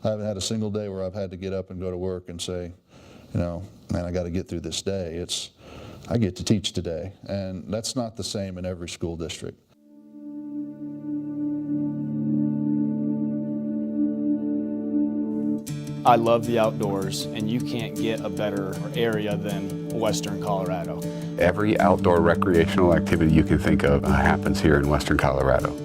I haven't had a single day where I've had to get up and go to work and say, you know, man, I got to get through this day. I get to teach today, and that's not the same in every school district. I love the outdoors, and you can't get a better area than Western Colorado. Every outdoor recreational activity you can think of happens here in Western Colorado.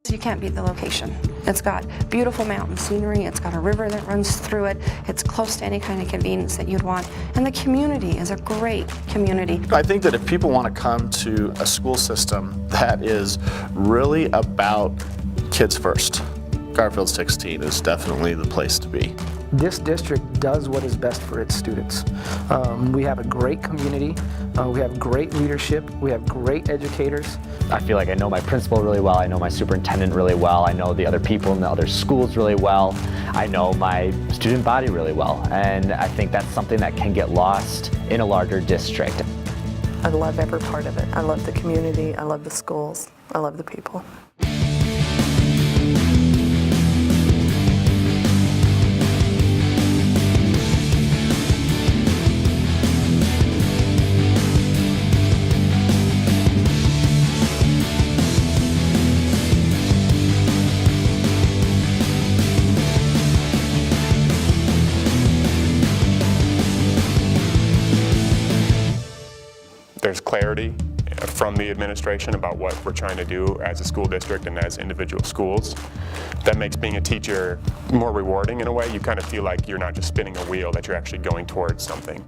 You can't beat the location. It's got beautiful mountain scenery, it's got a river that runs through it, it's close to any kind of convenience that you'd want, and the community is a great community. I think that if people want to come to a school system that is really about kids first, Garfield16 is definitely the place to be. This district does what is best for its students. We have a great community, we have great leadership, we have great educators. I feel like I know my principal really well, I know my superintendent really well, I know the other people in the other schools really well, I know my student body really well, and I think that's something that can get lost in a larger district. I love every part of it. I love the community, I love the schools, I love the people. There's clarity from the administration about what we're trying to do as a school district and as individual schools. That makes being a teacher more rewarding in a way. You kind of feel like you're not just spinning a wheel, that you're actually going towards something.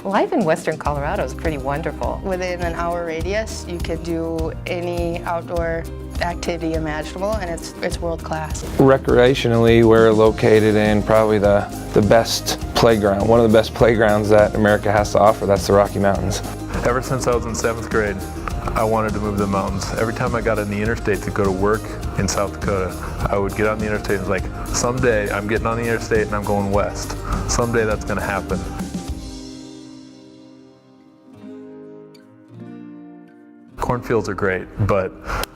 Life in Western Colorado is pretty wonderful. Within an hour radius, you could do any outdoor activity imaginable, and it's world class. Recreationally, we're located in probably the best playground, one of the best playgrounds that America has to offer. That's the Rocky Mountains. Ever since I was in 7th grade, I wanted to move to the mountains. Every time I got on the interstate to go to work in South Dakota, I would get on the interstate and was like, someday I'm getting on the interstate and I'm going west. Someday that's going to happen. Cornfields are great, but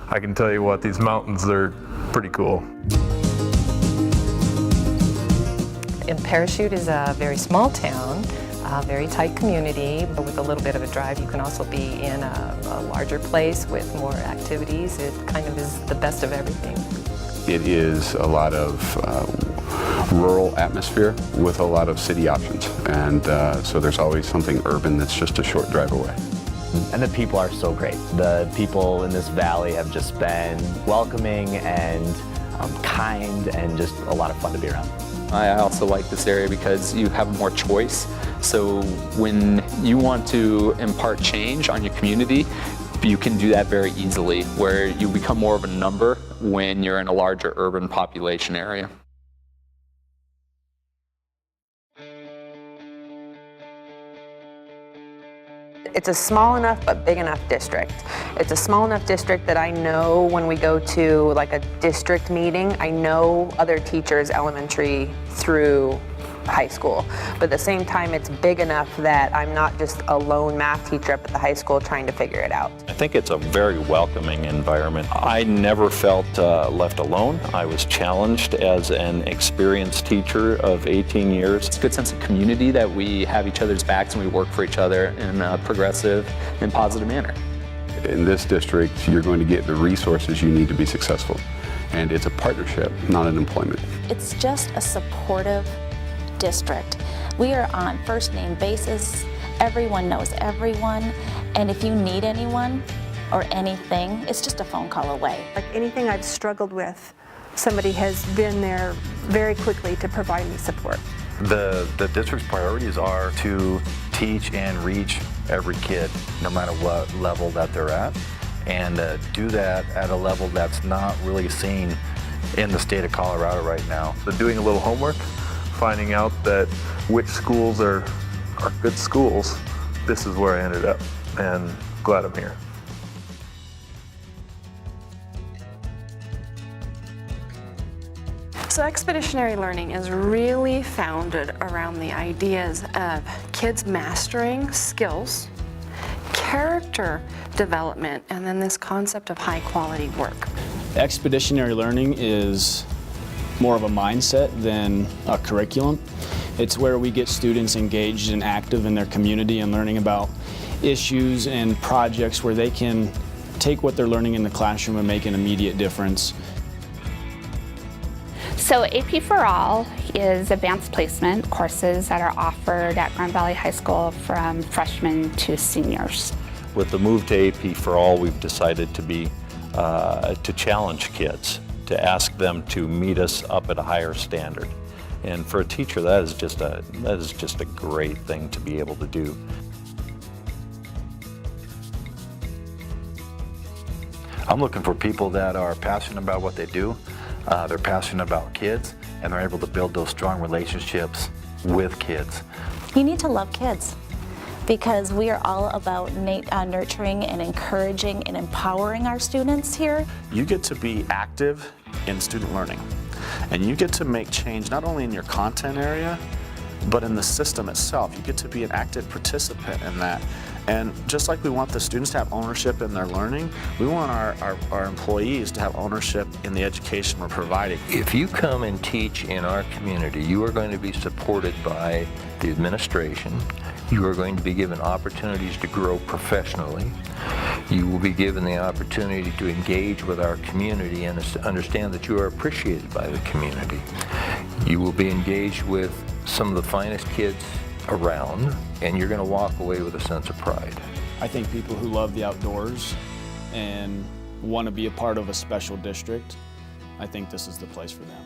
I can tell you what, these mountains are pretty cool. And Parachute is a very small town, a very tight community, but with a little bit of a drive you can also be in a larger place with more activities. It kind of is the best of everything. It is a lot of rural atmosphere with a lot of city options, and so there's always something urban that's just a short drive away. And the people are so great. The people in this valley have just been welcoming and kind and just a lot of fun to be around. I also like this area because you have more choice. So when you want to impart change on your community, you can do that very easily, where you become more of a number when you're in a larger urban population area. It's a small enough but big enough district. It's a small enough district that I know when we go to like a district meeting, I know other teachers elementary through high school. But at the same time, it's big enough that I'm not just a lone math teacher up at the high school trying to figure it out. I think it's a very welcoming environment. I never felt left alone. I was challenged as an experienced teacher of 18 years. It's a good sense of community that we have each other's backs and we work for each other in a progressive and positive manner. In this district, you're going to get the resources you need to be successful. And it's a partnership, not an employment. It's just a supportive district. We are on first name basis. Everyone knows everyone. And if you need anyone or anything, it's just a phone call away. Like anything I've struggled with, somebody has been there very quickly to provide me support. The district's priorities are to teach and reach every kid, no matter what level that they're at, and do that at a level that's not really seen in the state of Colorado right now. So doing a little homework, finding out that which schools are good schools, this is where I ended up, and glad I'm here. So expeditionary learning is really founded around the ideas of kids mastering skills, character development, and then this concept of high quality work. Expeditionary learning is more of a mindset than a curriculum. It's where we get students engaged and active in their community and learning about issues and projects where they can take what they're learning in the classroom and make an immediate difference. So AP for All is advanced placement courses that are offered at Grand Valley High School from freshmen to seniors. With the move to AP for All, we've decided to challenge kids, to ask them to meet us up at a higher standard. And for a teacher, that is just a great thing to be able to do. I'm looking for people that are passionate about what they do, they're passionate about kids, and they're able to build those strong relationships with kids. You need to love kids because we are all about nurturing and encouraging and empowering our students here. You get to be active in student learning, and you get to make change not only in your content area, but in the system itself. You get to be an active participant in that. And just like we want the students to have ownership in their learning, we want our employees to have ownership in the education we're providing. If you come and teach in our community, you are going to be supported by the administration. You are going to be given opportunities to grow professionally. You will be given the opportunity to engage with our community and understand that you are appreciated by the community. You will be engaged with some of the finest kids around, and you're going to walk away with a sense of pride. I think people who love the outdoors and want to be a part of a special district, I think this is the place for them.